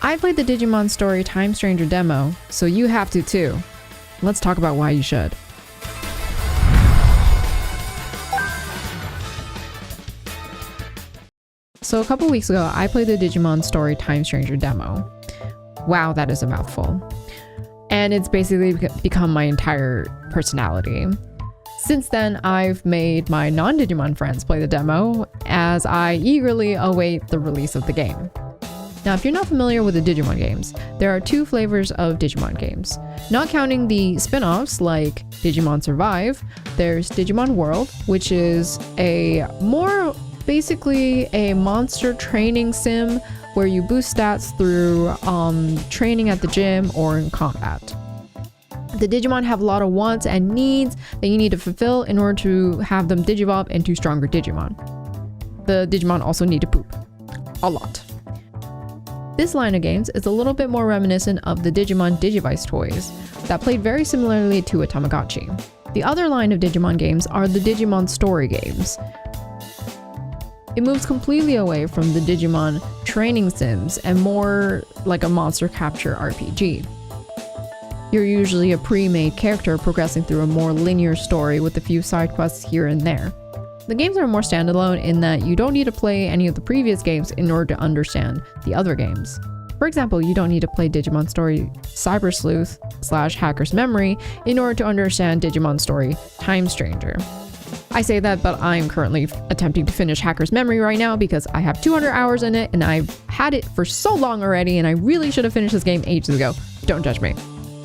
I played the Digimon Story Time Stranger demo, so you have to too. Let's talk about why you should. So a couple weeks ago, I played the Digimon Story Time Stranger demo. Wow, that is a mouthful. And it's basically become my entire personality. Since then, I've made my non-Digimon friends play the demo as I eagerly await the release of the game. Now, if you're not familiar with the Digimon games, there are two flavors of Digimon games. Not counting the spin-offs like Digimon Survive, there's Digimon World, which is basically a monster training sim where you boost stats through training at the gym or in combat. The Digimon have a lot of wants and needs that you need to fulfill in order to have them digivolve into stronger Digimon. The Digimon also need to poop. A lot. This line of games is a little bit more reminiscent of the Digimon Digivice toys that played very similarly to a Tamagotchi. The other line of Digimon games are the Digimon Story games. It moves completely away from the Digimon training sims and more like a monster capture RPG. You're usually a pre-made character progressing through a more linear story with a few side quests here and there. The games are more standalone in that you don't need to play any of the previous games in order to understand the other games. For example, you don't need to play Digimon Story Cyber Sleuth / Hacker's Memory in order to understand Digimon Story Time Stranger. I say that, but I'm currently attempting to finish Hacker's Memory right now because I have 200 hours in it and I've had it for so long already and I really should have finished this game ages ago. Don't judge me.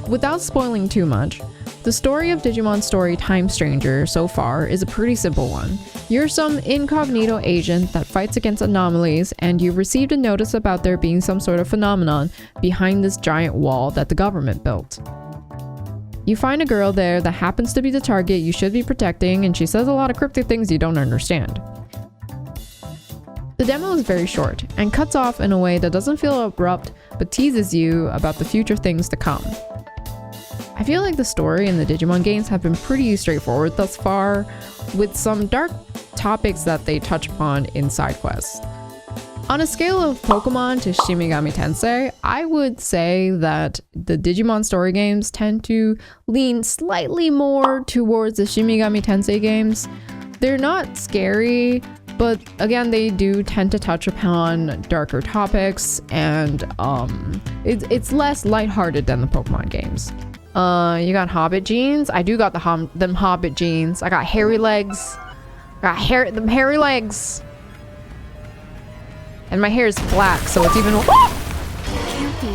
Without spoiling too much, the story of Digimon Story Time Stranger so far is a pretty simple one. You're some incognito agent that fights against anomalies and you've received a notice about there being some sort of phenomenon behind this giant wall that the government built. You find a girl there that happens to be the target you should be protecting and she says a lot of cryptic things you don't understand. The demo is very short and cuts off in a way that doesn't feel abrupt but teases you about the future things to come. I feel like the story in the Digimon games have been pretty straightforward thus far, with some dark topics that they touch upon in side quests. On a scale of Pokemon to Shin Megami Tensei, I would say that the Digimon story games tend to lean slightly more towards the Shin Megami Tensei games. They're not scary, but again, they do tend to touch upon darker topics, and it's less lighthearted than the Pokemon games. You got Hobbit jeans? I do got them Hobbit jeans. I got hairy legs. Them hairy legs. And my hair is black, so it's even. Can't be.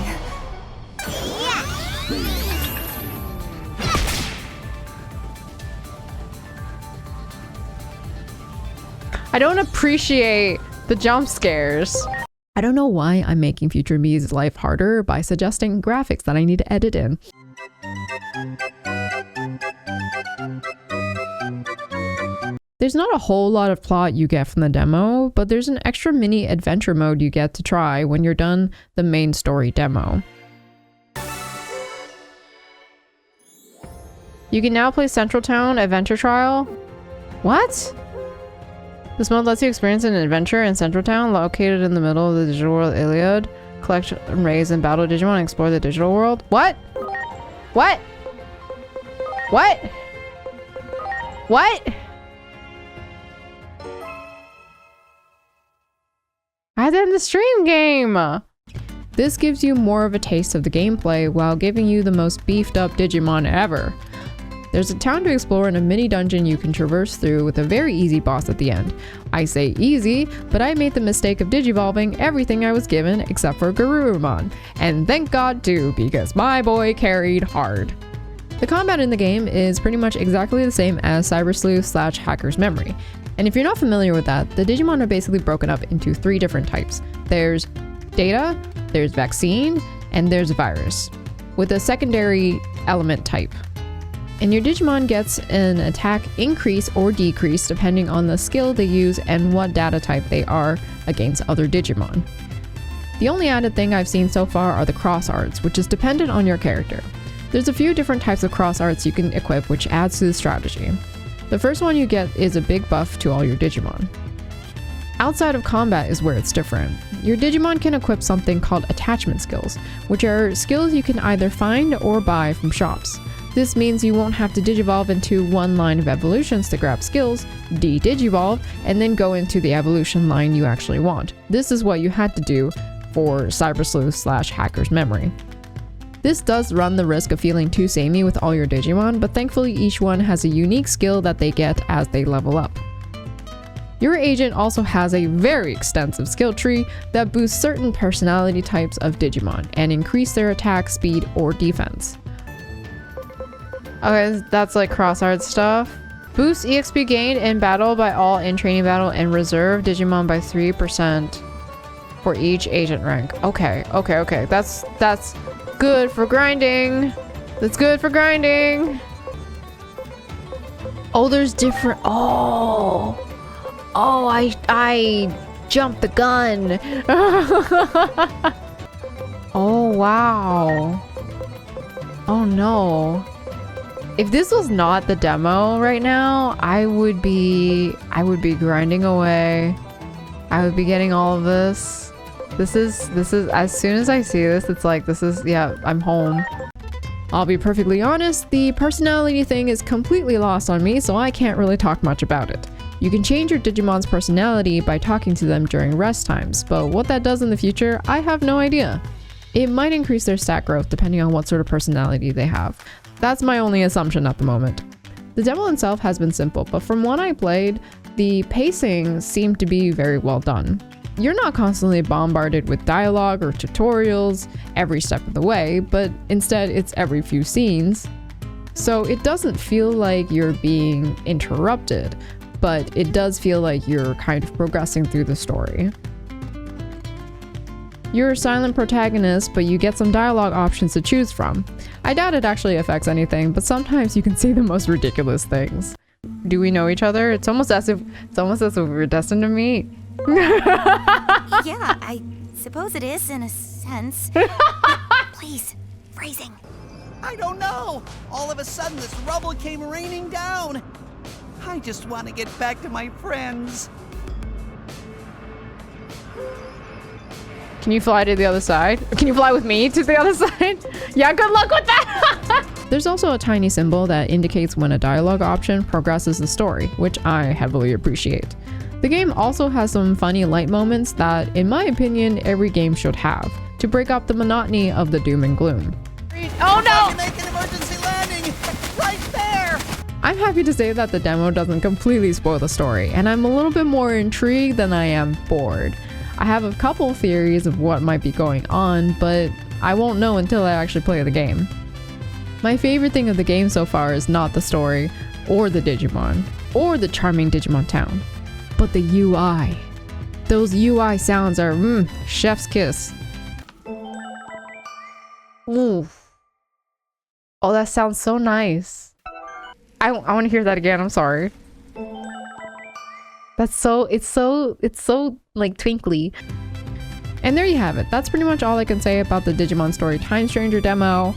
I don't appreciate the jump scares. I don't know why I'm making future me's life harder by suggesting graphics that I need to edit in. There's not a whole lot of plot you get from the demo, but there's an extra mini adventure mode you get to try when you're done the main story demo. You can now play Central Town Adventure Trial. What? This mode lets you experience an adventure in Central Town, located in the middle of the digital world Iliad. Collect and raise and battle Digimon and explore the digital world. What? What? What? What? I did the stream game! This gives you more of a taste of the gameplay while giving you the most beefed up Digimon ever. There's a town to explore and a mini dungeon you can traverse through with a very easy boss at the end. I say easy, but I made the mistake of digivolving everything I was given except for Garurumon. And thank God too, because my boy carried hard. The combat in the game is pretty much exactly the same as Cyber Sleuth / Hacker's Memory. And if you're not familiar with that, the Digimon are basically broken up into 3 different types. There's Data, there's Vaccine, and there's Virus, with a secondary element type. And your Digimon gets an attack increase or decrease depending on the skill they use and what data type they are against other Digimon. The only added thing I've seen so far are the cross arts, which is dependent on your character. There's a few different types of cross arts you can equip, which adds to the strategy. The first one you get is a big buff to all your Digimon. Outside of combat is where it's different. Your Digimon can equip something called attachment skills, which are skills you can either find or buy from shops. This means you won't have to digivolve into one line of evolutions to grab skills, de-digivolve, and then go into the evolution line you actually want. This is what you had to do for Cybersleuth/Hacker's Memory. This does run the risk of feeling too samey with all your Digimon, but thankfully each one has a unique skill that they get as they level up. Your agent also has a very extensive skill tree that boosts certain personality types of Digimon and increase their attack, speed, or defense. Okay, that's like cross-art stuff. Boost EXP gained in battle by all in training battle and reserve Digimon by 3% for each agent rank. Okay. That's good for grinding. That's good for grinding. Oh, there's different. Oh, I jumped the gun. Oh, wow. Oh no. If this was not the demo right now, I would be grinding away. I would be getting all of this. This is as soon as I see this, it's like yeah, I'm home. I'll be perfectly honest, the personality thing is completely lost on me, so I can't really talk much about it. You can change your Digimon's personality by talking to them during rest times, but what that does in the future, I have no idea. It might increase their stat growth depending on what sort of personality they have. That's my only assumption at the moment. The demo itself has been simple, but from what I played, the pacing seemed to be very well done. You're not constantly bombarded with dialogue or tutorials every step of the way, but instead it's every few scenes. So it doesn't feel like you're being interrupted, but it does feel like you're kind of progressing through the story. You're a silent protagonist, but you get some dialogue options to choose from. I doubt it actually affects anything, but sometimes you can say the most ridiculous things. Do we know each other? It's almost as if we were destined to meet. Yeah, I suppose it is in a sense. Please, phrasing. I don't know. All of a sudden, this rubble came raining down. I just want to get back to my friends. Can you fly to the other side? Can you fly with me to the other side? Yeah, good luck with that! There's also a tiny symbol that indicates when a dialogue option progresses the story, which I heavily appreciate. The game also has some funny light moments that, in my opinion, every game should have, to break up the monotony of the doom and gloom. Oh no! Make an emergency landing! Right there! I'm happy to say that the demo doesn't completely spoil the story, and I'm a little bit more intrigued than I am bored. I have a couple theories of what might be going on, but I won't know until I actually play the game. My favorite thing of the game so far is not the story, or the Digimon, or the charming Digimon town, but the UI. Those UI sounds are chef's kiss. Ooh. Oh, that sounds so nice. I want to hear that again, I'm sorry. It's so like twinkly. And there you have it. That's pretty much all I can say about the Digimon Story Time Stranger demo.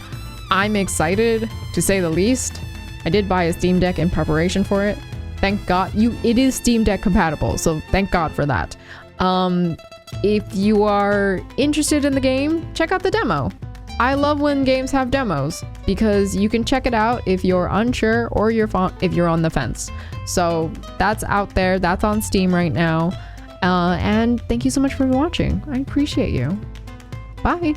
I'm excited, to say the least. I did buy a Steam Deck in preparation for it. Thank God. It is Steam Deck compatible, so thank God for that. If you are interested in the game, check out the demo. I love when games have demos because you can check it out if you're unsure or if you're on the fence. So that's out there. That's on Steam right now. And thank you so much for watching. I appreciate you. Bye.